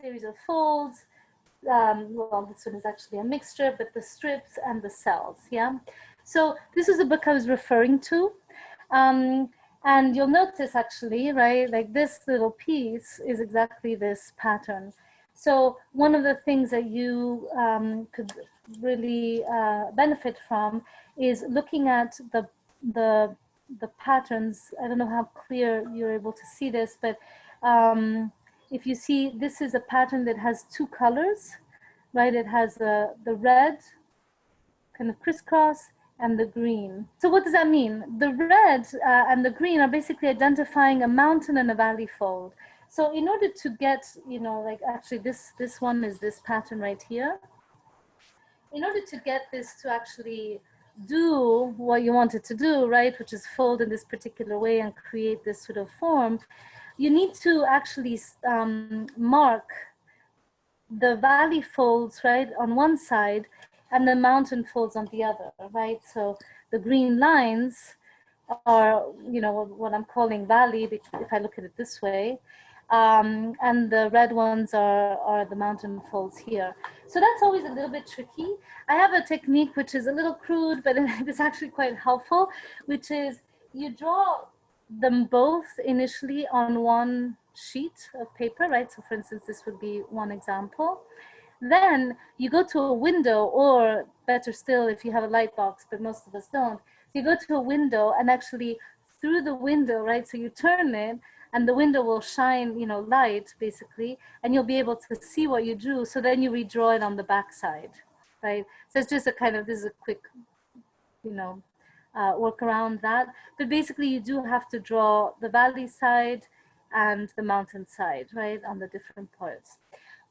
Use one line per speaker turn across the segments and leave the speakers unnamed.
series of folds. Well, this one is actually a mixture, but the strips and the cells, yeah? So this is the book I was referring to. And you'll notice actually, right, like this little piece is exactly this pattern. So one of the things that you could really benefit from is looking at the patterns. I don't know how clear you're able to see this, but if you see, this is a pattern that has two colors, right? It has the red kind of crisscross and the green. So what does that mean? The red and the green are basically identifying a mountain and a valley fold. So in order to get, you know, like actually this one is this pattern right here. In order to get this to actually do what you want it to do, right, which is fold in this particular way and create this sort of form, you need to actually mark the valley folds, right, on one side and the mountain folds on the other, right? So the green lines are, you know, what I'm calling valley, if I look at it this way, and the red ones are the mountain folds here. So that's always a little bit tricky. I have a technique which is a little crude, but it's actually quite helpful, which is you draw them both initially on one sheet of paper, right? So for instance, this would be one example. Then you go to a window, or better still, if you have a light box, but most of us don't, you go to a window and actually through the window, right? So you turn it and the window will shine, you know, light basically, and you'll be able to see what you drew. So then you redraw it on the back side, right? So it's just a kind of, this is a quick, you know, work around that. But basically you do have to draw the valley side and the mountain side, right, on the different parts.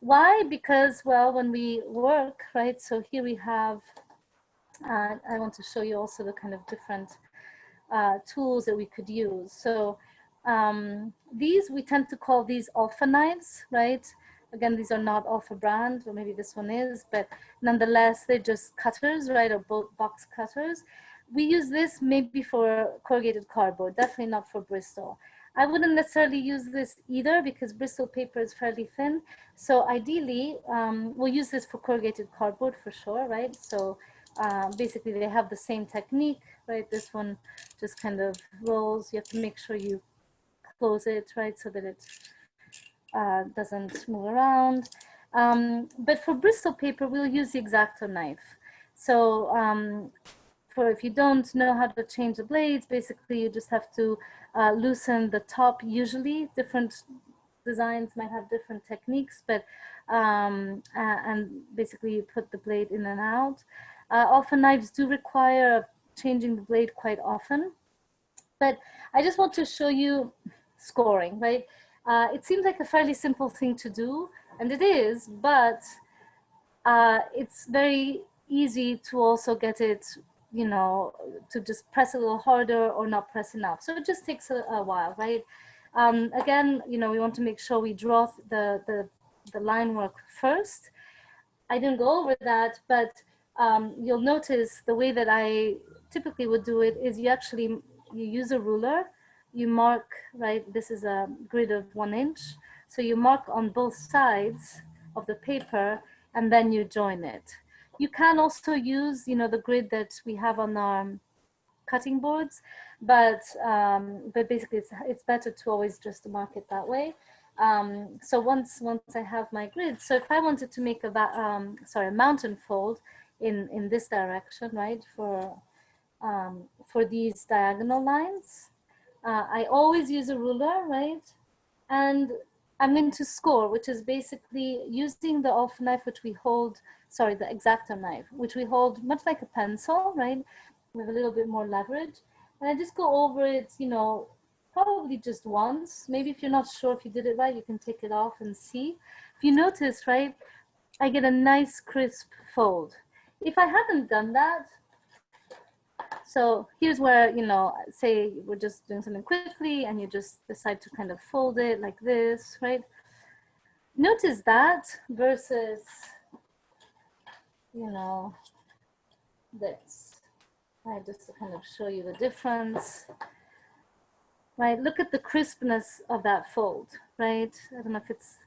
Why? Because, well, when we work, right, so here we have, I want to show you also the kind of different tools that we could use. So these, we tend to call these Alpha knives, right? Again, these are not Alpha brand, or maybe this one is, but nonetheless, they're just cutters, right, or box cutters. We use this maybe for corrugated cardboard, definitely not for Bristol. I wouldn't necessarily use this either because Bristol paper is fairly thin. So ideally, we'll use this for corrugated cardboard for sure, right? So basically they have the same technique, right? This one just kind of rolls. You have to make sure you close it, right? So that it doesn't move around. But for Bristol paper, we'll use the X-Acto knife. So if you don't know how to change the blades, basically you just have to loosen the top. Usually different designs might have different techniques, but and basically you put the blade in and out. Often knives do require changing the blade quite often, but I just want to show you scoring, right? It seems like a fairly simple thing to do, and it is, but it's very easy to also get it, you know, to just press a little harder or not press enough. So it just takes a while, right? Again, you know, we want to make sure we draw the line work first. I didn't go over that, but you'll notice the way that I typically would do it is you use a ruler, you mark, right? This is a grid of 1 inch. So you mark on both sides of the paper and then you join it. You can also use, you know, the grid that we have on our cutting boards, but basically it's better to always just mark it that way. So once I have my grid, so if I wanted to make a mountain fold in this direction, right, for these diagonal lines, I always use a ruler, right, and I'm going to score, which is basically using the Alpha knife, which we hold, sorry, the X-Acto knife, which we hold much like a pencil, right, with a little bit more leverage. And I just go over it, you know, probably just once. Maybe if you're not sure if you did it right, you can take it off and see. If you notice, right, I get a nice crisp fold. If I hadn't done that, so here's where, you know, say we're just doing something quickly and you just decide to kind of fold it like this, right? Notice that versus, you know, this, right? Just to kind of show you the difference, right? Look at the crispness of that fold, right? I don't know if it's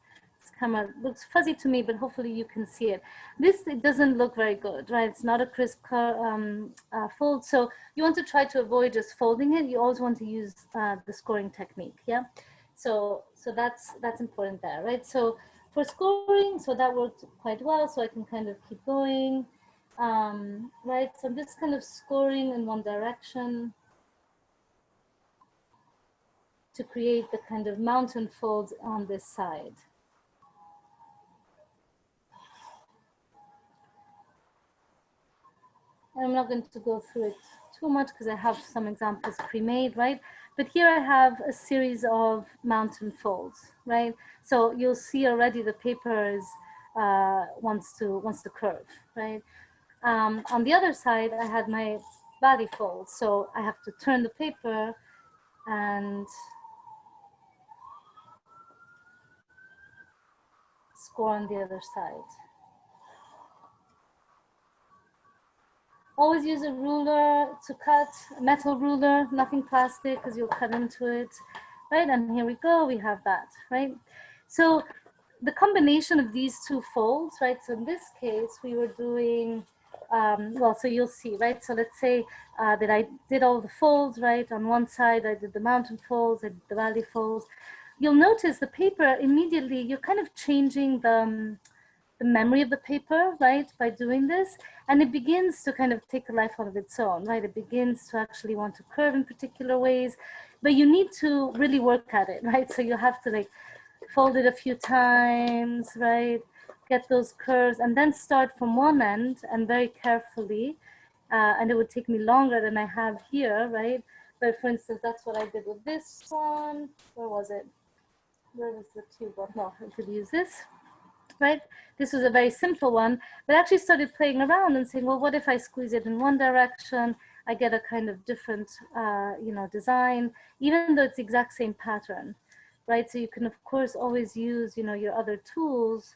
camera looks fuzzy to me, but hopefully you can see it. This, it doesn't look very good, right? It's not a crisp fold. So you want to try to avoid just folding it. You always want to use the scoring technique, yeah? So that's important there, right? So for scoring, so that worked quite well. So I can kind of keep going, right? So I'm just kind of scoring in one direction to create the kind of mountain folds on this side. I'm not going to go through it too much because I have some examples pre-made, right? But here I have a series of mountain folds, right? So you'll see already the paper is wants to curve, right? On the other side, I had my valley folds, so I have to turn the paper and score on the other side. Always use a ruler to cut, a metal ruler, nothing plastic because you'll cut into it, right? And here we go, we have that, right? So the combination of these two folds, right? So in this case, we were doing, well, so you'll see, right? So let's say that I did all the folds, right? On one side, I did the mountain folds, I did the valley folds. You'll notice the paper immediately, you're kind of changing the memory of the paper, right, by doing this, and it begins to kind of take a life out of its own, right? It begins to actually want to curve in particular ways, but you need to really work at it, right? So you have to like fold it a few times, right? Get those curves and then start from one end and very carefully, and it would take me longer than I have here, right? But for instance, that's what I did with this one. Where was it? Where was the tube? No, I could use this. Right? This was a very simple one, but I actually started playing around and saying, well, what if I squeeze it in one direction? I get a kind of different, you know, design, even though it's the exact same pattern, right? So you can, of course, always use, you know, your other tools,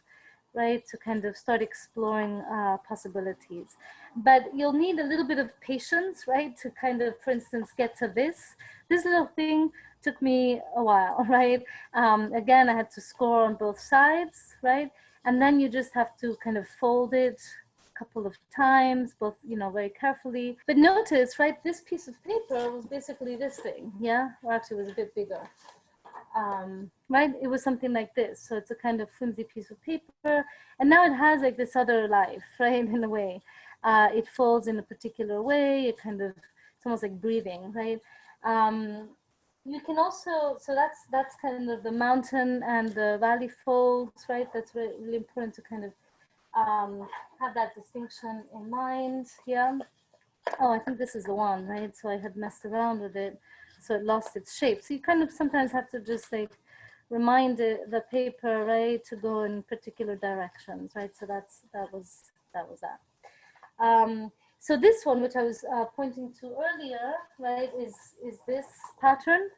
right, to kind of start exploring possibilities. But you'll need a little bit of patience, right, to kind of, for instance, get to this. This little thing took me a while, right? Again, I had to score on both sides, right? And then you just have to kind of fold it a couple of times, both, you know, very carefully. But notice, right, this piece of paper was basically this thing, yeah? Or actually it was a bit bigger. Right, it was something like this. So it's a kind of flimsy piece of paper. And now it has like this other life, right, in a way. It folds in a particular way. It kind of, it's almost like breathing, right? You can also, so that's kind of the mountain and the valley folds, right? That's really important to kind of have that distinction in mind. Yeah. Oh, I think this is the one, right? So I had messed around with it, so it lost its shape. So you kind of sometimes have to just like remind the paper, right, to go in particular directions, right? So that was that. So this one, which I was pointing to earlier, right, is this pattern.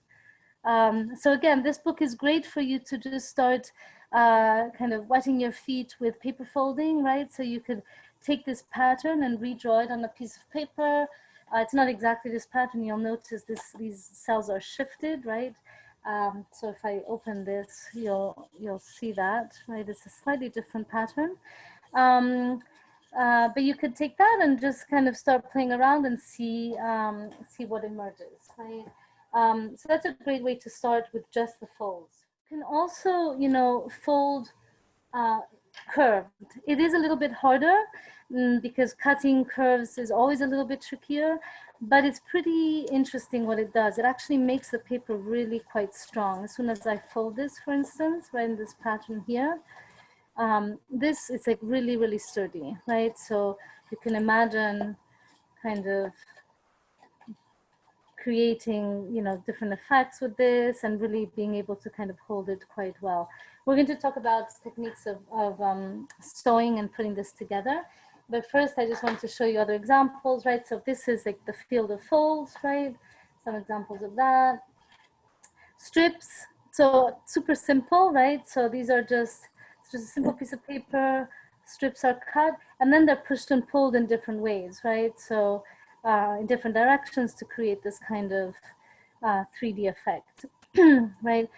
So again, this book is great for you to just start kind of wetting your feet with paper folding, right? So you could take this pattern and redraw it on a piece of paper. It's not exactly this pattern. You'll notice these cells are shifted, right? So if I open this, you'll see that, right? It's a slightly different pattern. But you could take that and just kind of start playing around and see what emerges, right? So that's a great way to start with just the folds. You can also, you know, fold curved. It is a little bit harder because cutting curves is always a little bit trickier, but it's pretty interesting what it does. It actually makes the paper really quite strong. As soon as I fold this, for instance, right in this pattern here, this is like really, really sturdy, right? So you can imagine kind of creating, you know, different effects with this and really being able to kind of hold it quite well. We're going to talk about techniques of sewing and putting this together. But first, I just want to show you other examples, right? So this is like the field of folds, right? Some examples of that. Strips, so super simple, right? So these are just a simple piece of paper. Strips are cut, and then they're pushed and pulled in different ways, right? So in different directions to create this kind of 3D effect, right?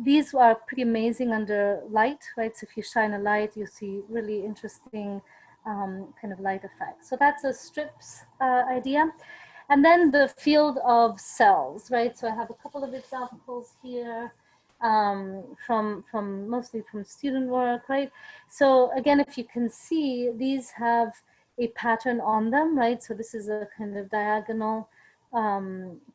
These are pretty amazing under light, right? So if you shine a light, you see really interesting kind of light effects. So that's a strips idea. And then the field of cells, right? So I have a couple of examples here from mostly from student work, right? So again, if you can see, these have a pattern on them, right? So this is a kind of diagonal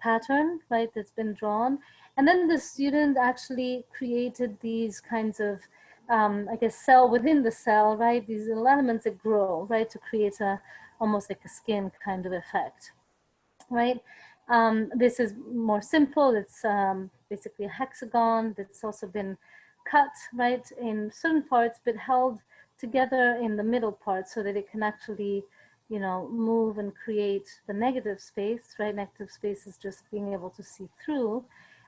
pattern, right, that's been drawn. And then the student actually created these kinds of, I guess, cell within the cell, right? These little elements that grow, right, to create a almost like a skin kind of effect, right? This is more simple. It's basically a hexagon that's also been cut, right, in certain parts, but held together in the middle part so that it can actually, you know, move and create the negative space, right? Negative space is just being able to see through,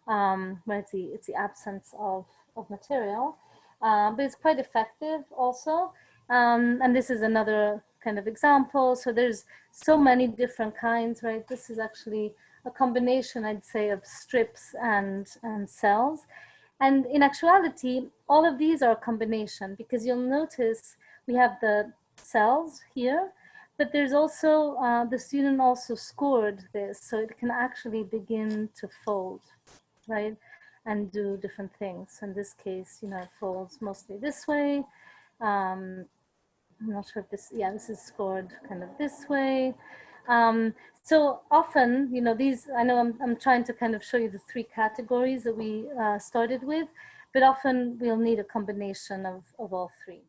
right? It's the absence of material, but it's quite effective also. And this is another kind of example. So there's so many different kinds, right? This is actually a combination, I'd say, of strips and cells. And in actuality, all of these are a combination, because you'll notice we have the cells here, but there's also, the student also scored this, so it can actually begin to fold, right? And do different things. In this case, you know, it folds mostly this way. I'm not sure if this, yeah, this is scored kind of this way. So often, you know, these, I know I'm trying to kind of show you the three categories that we started with, but often we'll need a combination of all three.